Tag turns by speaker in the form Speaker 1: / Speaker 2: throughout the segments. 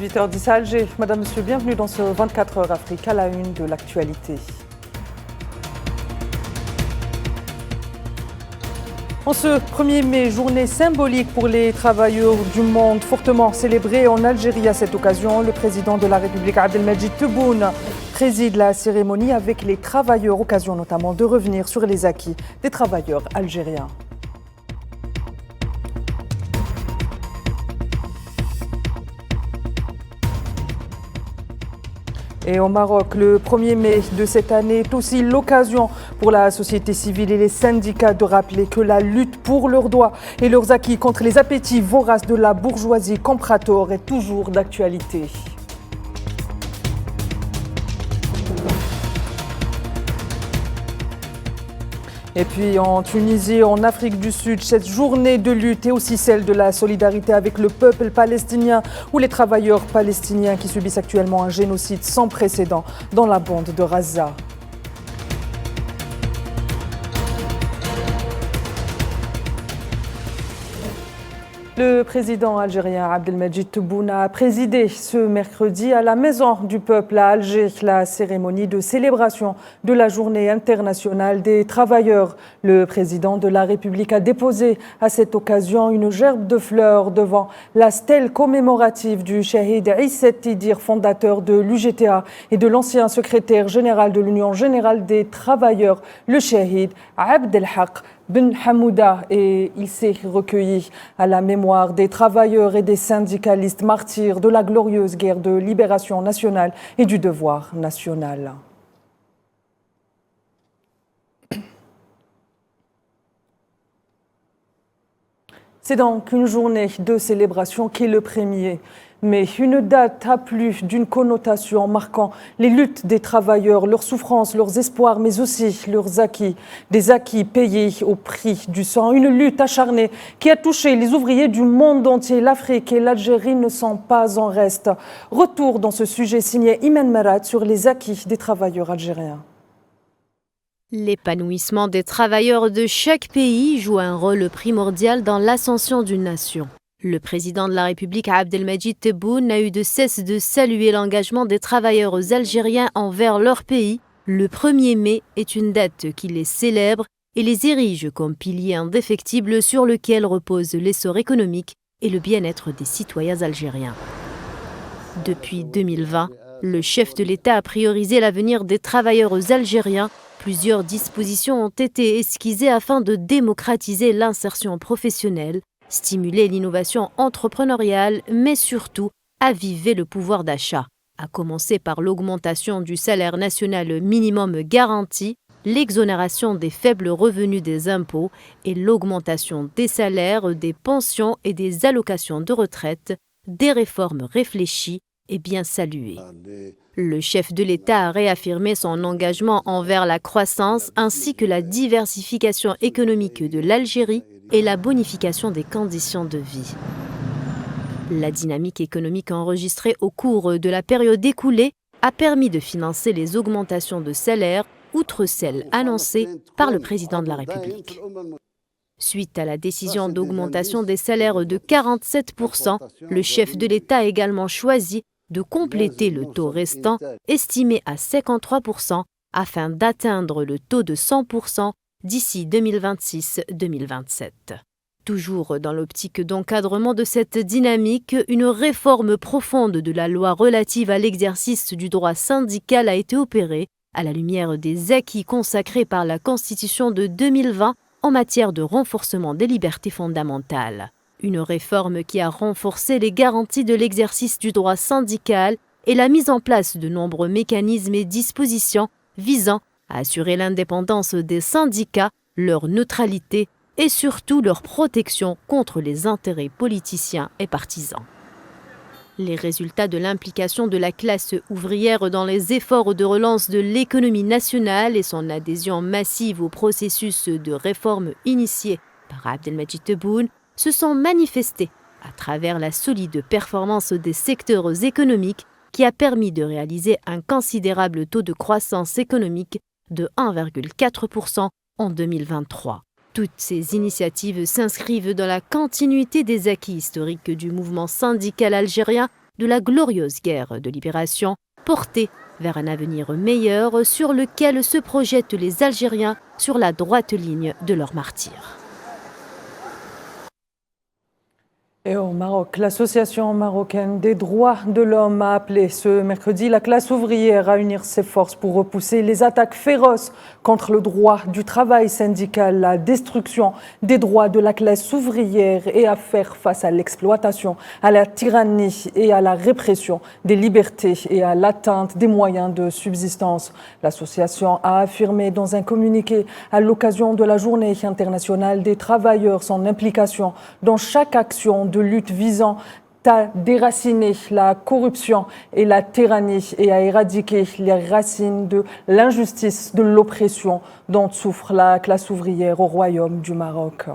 Speaker 1: 8h10 à Alger. Madame, Monsieur, bienvenue dans ce 24 heures Afrique à la une de l'actualité. En ce 1er mai, journée symbolique pour les travailleurs du monde, fortement célébrée en Algérie à cette occasion, le président de la République Abdelmadjid Tebboune préside la cérémonie avec les travailleurs, occasion notamment de revenir sur les acquis des travailleurs algériens. Et au Maroc, le 1er mai de cette année est aussi l'occasion pour la société civile et les syndicats de rappeler que la lutte pour leurs droits et leurs acquis contre les appétits voraces de la bourgeoisie comprator est toujours d'actualité. Et puis en Tunisie, en Afrique du Sud, cette journée de lutte est aussi celle de la solidarité avec le peuple palestinien ou les travailleurs palestiniens qui subissent actuellement un génocide sans précédent dans la bande de Gaza. Le président algérien Abdelmadjid Tebboune a présidé ce mercredi à la Maison du Peuple à Alger la cérémonie de célébration de la Journée internationale des travailleurs. Le président de la République a déposé à cette occasion une gerbe de fleurs devant la stèle commémorative du Chahid Isset Tidir, fondateur de l'UGTA, et de l'ancien secrétaire général de l'Union générale des travailleurs, le Chahid Abdelhak Ben Hamouda, et il s'est recueilli à la mémoire des travailleurs et des syndicalistes martyrs de la glorieuse guerre de libération nationale et du devoir national. C'est donc une journée de célébration qui est le 1er mai, une date à plus d'une connotation marquant les luttes des travailleurs, leurs souffrances, leurs espoirs, mais aussi leurs acquis, des acquis payés au prix du sang. Une lutte acharnée qui a touché les ouvriers du monde entier. L'Afrique et l'Algérie ne sont pas en reste. Retour dans ce sujet signé Imen Merad sur les acquis des travailleurs algériens.
Speaker 2: L'épanouissement des travailleurs de chaque pays joue un rôle primordial dans l'ascension d'une nation. Le président de la République Abdelmadjid Tebboune n'a eu de cesse de saluer l'engagement des travailleurs algériens envers leur pays. Le 1er mai est une date qui les célèbre et les érige comme pilier indéfectible sur lequel repose l'essor économique et le bien-être des citoyens algériens. Depuis 2020, le chef de l'État a priorisé l'avenir des travailleurs algériens. Plusieurs dispositions ont été esquissées afin de démocratiser l'insertion professionnelle, stimuler l'innovation entrepreneuriale, mais surtout aviver le pouvoir d'achat, à commencer par l'augmentation du salaire national minimum garanti, l'exonération des faibles revenus des impôts et l'augmentation des salaires, des pensions et des allocations de retraite, des réformes réfléchies et bien saluées. Le chef de l'État a réaffirmé son engagement envers la croissance ainsi que la diversification économique de l'Algérie et la bonification des conditions de vie. La dynamique économique enregistrée au cours de la période écoulée a permis de financer les augmentations de salaires, outre celles annoncées par le président de la République. Suite à la décision d'augmentation des salaires de 47%, le chef de l'État a également choisi de compléter le taux restant, estimé à 53%, afin d'atteindre le taux de 100% d'ici 2026-2027. Toujours dans l'optique d'encadrement de cette dynamique, une réforme profonde de la loi relative à l'exercice du droit syndical a été opérée à la lumière des acquis consacrés par la Constitution de 2020 en matière de renforcement des libertés fondamentales. Une réforme qui a renforcé les garanties de l'exercice du droit syndical et la mise en place de nombreux mécanismes et dispositions visant à assurer l'indépendance des syndicats, leur neutralité et surtout leur protection contre les intérêts politiciens et partisans. Les résultats de l'implication de la classe ouvrière dans les efforts de relance de l'économie nationale et son adhésion massive au processus de réforme initié par Abdelmadjid Tebboune se sont manifestés à travers la solide performance des secteurs économiques qui a permis de réaliser un considérable taux de croissance économique de 1,4% en 2023. Toutes ces initiatives s'inscrivent dans la continuité des acquis historiques du mouvement syndical algérien de la glorieuse guerre de libération, portée vers un avenir meilleur sur lequel se projettent les Algériens sur la droite ligne de leur martyr.
Speaker 1: Et au Maroc, l'Association marocaine des droits de l'homme a appelé ce mercredi la classe ouvrière à unir ses forces pour repousser les attaques féroces contre le droit du travail syndical, la destruction des droits de la classe ouvrière et à faire face à l'exploitation, à la tyrannie et à la répression des libertés et à l'atteinte des moyens de subsistance. L'association a affirmé dans un communiqué à l'occasion de la Journée internationale des travailleurs son implication dans chaque action de lutte visant à déraciner la corruption et la tyrannie et à éradiquer les racines de l'injustice, de l'oppression dont souffre la classe ouvrière au Royaume du Maroc.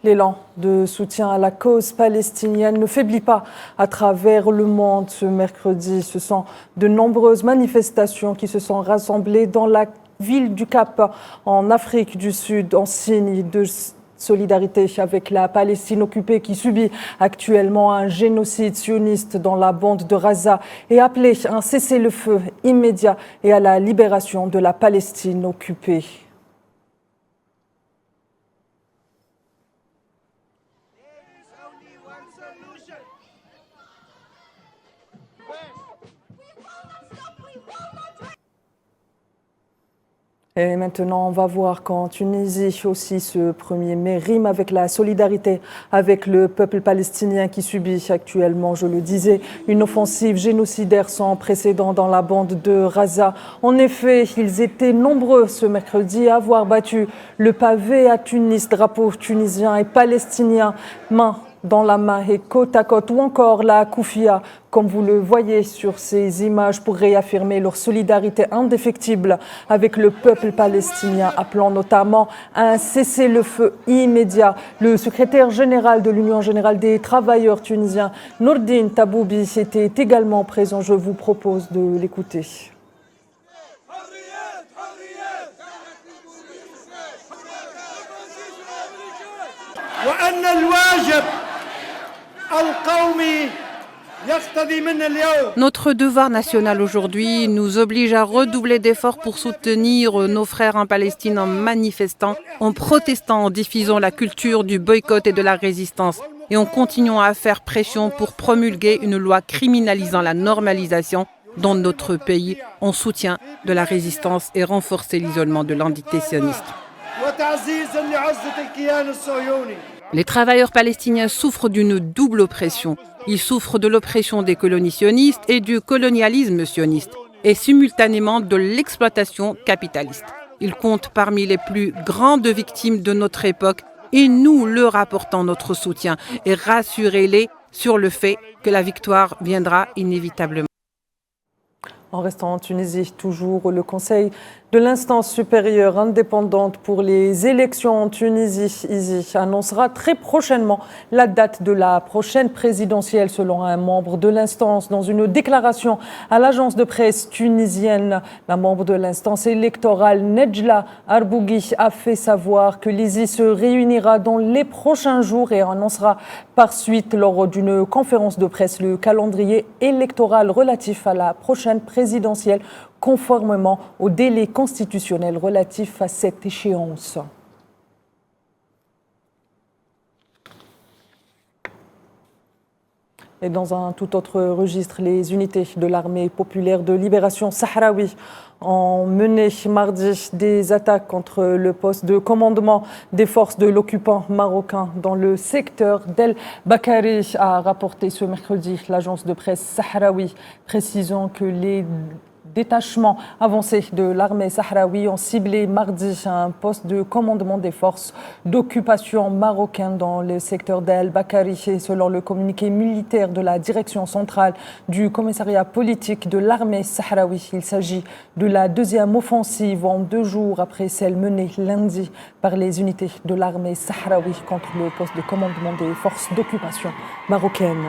Speaker 1: L'élan de soutien à la cause palestinienne ne faiblit pas à travers le monde ce mercredi. Ce sont de nombreuses manifestations qui se sont rassemblées dans la ville du Cap en Afrique du Sud en signe de solidarité avec la Palestine occupée qui subit actuellement un génocide sioniste dans la bande de Gaza et appelé à un cessez-le-feu immédiat et à la libération de la Palestine occupée. Et maintenant, on va voir qu'en Tunisie aussi, ce 1er mai rime avec la solidarité avec le peuple palestinien qui subit actuellement, je le disais, une offensive génocidaire sans précédent dans la bande de Gaza. En effet, ils étaient nombreux ce mercredi à avoir battu le pavé à Tunis, drapeau tunisien et palestinien, main dans la main et côte à côte, ou encore la Koufia, comme vous le voyez sur ces images, pour réaffirmer leur solidarité indéfectible avec le peuple palestinien, appelant notamment à un cessez-le-feu immédiat. Le secrétaire général de l'Union générale des travailleurs tunisiens, Nourdine Taboubi, était également présent. Je vous propose de l'écouter.
Speaker 3: Notre devoir national aujourd'hui nous oblige à redoubler d'efforts pour soutenir nos frères en Palestine en manifestant, en protestant, en diffusant la culture du boycott et de la résistance et en continuant à faire pression pour promulguer une loi criminalisant la normalisation dans notre pays en soutien de la résistance et renforcer l'isolement de l'entité sioniste. Les travailleurs palestiniens souffrent d'une double oppression. Ils souffrent de l'oppression des colonies sionistes et du colonialisme sioniste, et simultanément de l'exploitation capitaliste. Ils comptent parmi les plus grandes victimes de notre époque et nous leur apportons notre soutien et rassurez-les sur le fait que la victoire viendra inévitablement.
Speaker 1: En restant en Tunisie, toujours le Conseil de l'instance supérieure indépendante pour les élections en Tunisie, ISI, annoncera très prochainement la date de la prochaine présidentielle, selon un membre de l'instance. Dans une déclaration à l'agence de presse tunisienne, la membre de l'instance électorale, Nedjla Arbougui, a fait savoir que l'ISI se réunira dans les prochains jours et annoncera par suite, lors d'une conférence de presse, le calendrier électoral relatif à la prochaine présidentielle, conformément au délai constitutionnel relatif à cette échéance. Et dans un tout autre registre, les unités de l'armée populaire de libération sahraoui ont mené mardi des attaques contre le poste de commandement des forces de l'occupant marocain dans le secteur d'El Bakari, a rapporté ce mercredi l'agence de presse sahraoui, précisant que les détachements avancés de l'armée sahraoui ont ciblé mardi un poste de commandement des forces d'occupation marocaines dans le secteur d'El Bakari. Et selon le communiqué militaire de la direction centrale du commissariat politique de l'armée sahraoui, il s'agit de la deuxième offensive en 2 jours après celle menée lundi par les unités de l'armée sahraoui contre le poste de commandement des forces d'occupation marocaines.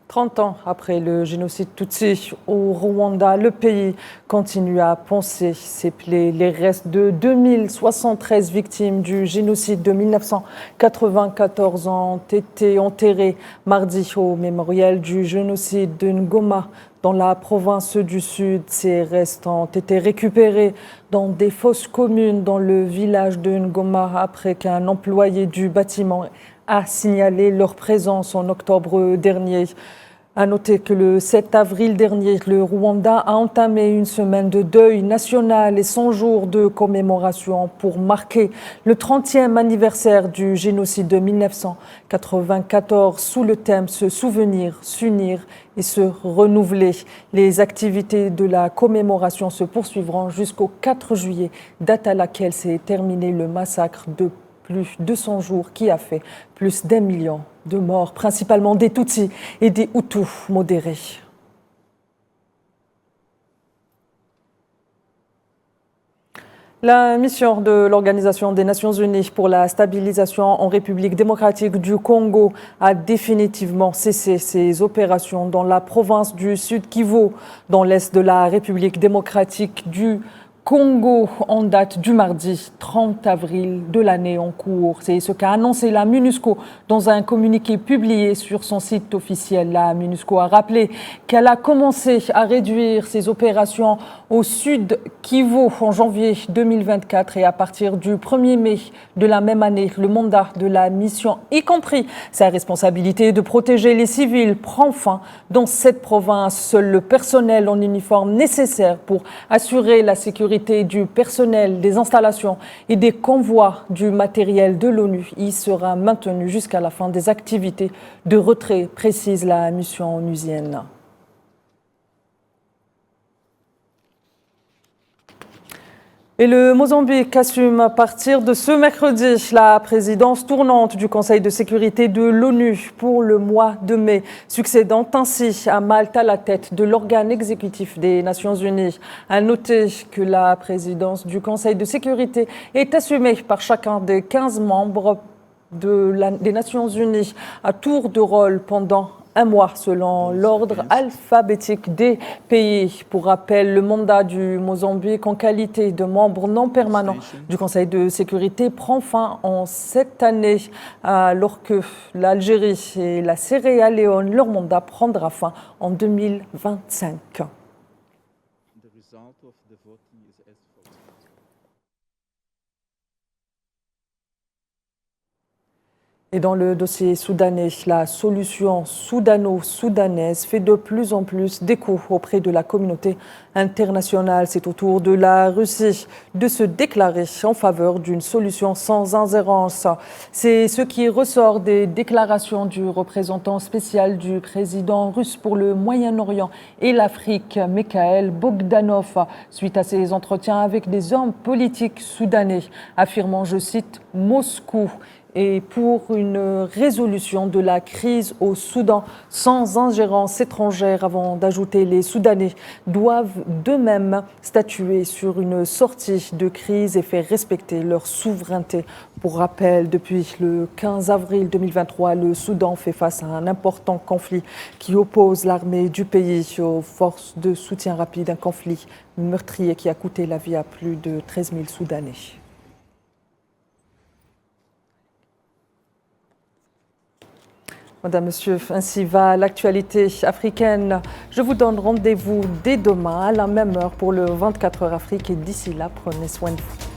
Speaker 1: 30 ans après le génocide Tutsi au Rwanda, le pays continue à panser ses plaies. Les restes de 2073 victimes du génocide de 1994 ont été enterrés mardi au mémorial du génocide de Ngoma dans la province du Sud. Ces restes ont été récupérés dans des fosses communes dans le village de Ngoma après qu'un employé du bâtiment a signalé leur présence en octobre dernier. À noter que le 7 avril dernier, le Rwanda a entamé une semaine de deuil national et 100 jours de commémoration pour marquer le 30e anniversaire du génocide de 1994 sous le thème « Se souvenir, s'unir et se renouveler ». Les activités de la commémoration se poursuivront jusqu'au 4 juillet, date à laquelle s'est terminé le massacre de plus de 100 jours qui a fait plus d'1 million de morts, principalement des Tutsis et des Hutus modérés. La mission de l'Organisation des Nations Unies pour la stabilisation en République démocratique du Congo a définitivement cessé ses opérations dans la province du Sud Kivu, dans l'est de la République démocratique du Congo en date du mardi 30 avril de l'année en cours. C'est ce qu'a annoncé la MONUSCO dans un communiqué publié sur son site officiel. La MONUSCO a rappelé qu'elle a commencé à réduire ses opérations au sud Kivu en janvier 2024 et à partir du 1er mai de la même année, le mandat de la mission, y compris sa responsabilité de protéger les civils, prend fin dans cette province. Seul le personnel en uniforme nécessaire pour assurer la sécurité du personnel, des installations et des convois du matériel de l'ONU y sera maintenu jusqu'à la fin des activités de retrait, précise la mission onusienne. Et le Mozambique assume à partir de ce mercredi la présidence tournante du Conseil de sécurité de l'ONU pour le mois de mai, succédant ainsi à Malte à la tête de l'organe exécutif des Nations Unies. À noter que la présidence du Conseil de sécurité est assumée par chacun des 15 membres des Nations Unies à tour de rôle pendant un mois selon l'ordre alphabétique des pays. Pour rappel, le mandat du Mozambique en qualité de membre non permanent du Conseil de sécurité prend fin en cette année, alors que l'Algérie et la Sierra Leone, leur mandat prendra fin en 2025. Et dans le dossier soudanais, la solution soudano-soudanaise fait de plus en plus d'écho auprès de la communauté internationale. C'est au tour de la Russie de se déclarer en faveur d'une solution sans ingérence. C'est ce qui ressort des déclarations du représentant spécial du président russe pour le Moyen-Orient et l'Afrique, Mikhail Bogdanov, suite à ses entretiens avec des hommes politiques soudanais, affirmant, je cite, « Moscou et pour une résolution de la crise au Soudan sans ingérence étrangère », avant d'ajouter les Soudanais doivent d'eux-mêmes statuer sur une sortie de crise et faire respecter leur souveraineté. Pour rappel, depuis le 15 avril 2023, le Soudan fait face à un important conflit qui oppose l'armée du pays aux forces de soutien rapide, un conflit meurtrier qui a coûté la vie à plus de 13 000 Soudanais. Madame, Monsieur, ainsi va l'actualité africaine. Je vous donne rendez-vous dès demain à la même heure pour le 24h Afrique et d'ici là, prenez soin de vous.